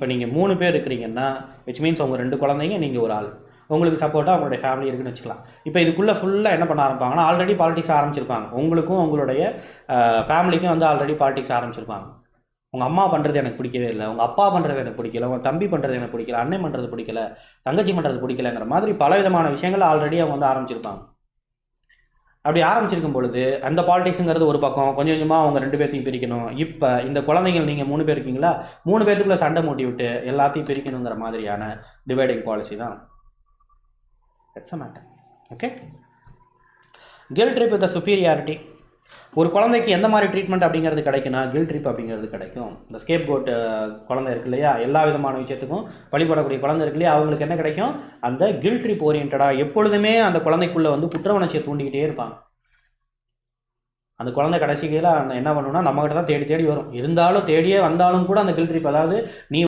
இப்போ நீங்கள் 3 பேர் இருக்கிறீங்கன்னா விச் மீன்ஸ் உங்கள் 2 குழந்தைங்க, நீங்கள் ஒரு ஆள், உங்களுக்கு சப்போர்ட்டாக உங்களுடைய ஃபேமிலி இருக்குன்னு வச்சுக்கலாம். இப்போ இதுக்குள்ளே ஃபுல்லாக என்ன பண்ண ஆரம்பிப்பாங்கன்னா, ஆல்ரெடி பாலிடிக்ஸ் ஆரம்பிச்சிருப்பாங்க. உங்களுக்கும் உங்களுடைய ஃபேமிலிக்கும் வந்து ஆல்ரெடி பாலிடிக்ஸ் ஆரம்பிச்சிருப்பாங்க. உங்கள் அம்மா பண்ணுறது எனக்கு பிடிக்கவே இல்லை, உங்கள் அப்பா பண்ணுறது எனக்கு பிடிக்கல, உங்கள் தம்பி பண்ணுறது எனக்கு பிடிக்கல, அண்ணன் பண்ணுறது பிடிக்கல, தங்கச்சி பண்ணுறது பிடிக்கலங்கிற மாதிரி பல விதமான விஷயங்கள் ஆல்ரெடி அவங்க வந்து ஆரம்பிச்சிருப்பாங்க. அப்படி ஆரம்பிச்சிருக்கும் பொழுது அந்த பாலிடிக்ஸுங்கிறது ஒரு பக்கம், கொஞ்சம் கொஞ்சமாக அவங்க 2 பேர்த்தையும் பிரிக்கணும். இப்போ இந்த குழந்தைகள் நீங்கள் 3 பேர் இருக்கீங்களா, 3 பேர்த்துக்குள்ளே சண்டை மூட்டி விட்டு எல்லாத்தையும் பிரிக்கணுங்கிற மாதிரியான டிவைடிங் பாலிசி தான் it's a matter. Okay. Guilt trip with superiority. ஒரு குழந்தைக்கு எந்த மாதிரி ட்ரீட்மெண்ட் அப்படிங்கிறது கிடைக்குன்னா கில்ட் ட்ரிப் அப்படிங்கிறது கிடைக்கும். இந்த ஸ்கேப் கோட் குழந்தை இருக்கு இல்லையா, எல்லா விதமான விஷயத்துக்கும் வழிபடக்கூடிய குழந்தை இருக்கு இல்லையா, அவங்களுக்கு என்ன கிடைக்கும், அந்த கில்ட் ட்ரிப் ஓரியன்டாக எப்பொழுதுமே அந்த குழந்தைக்குள்ளே வந்து குற்ற உணர்ச்சியை தூண்டிக்கிட்டே இருப்பாங்க. அந்த குழந்தை கடைசியில் என்ன பண்ணுன்னா நம்மகிட்ட தான் தேடி தேடி வரும். இருந்தாலும் தேடியே வந்தாலும் கூட அந்த கில்ட் ட்ரிப், அதாவது நீ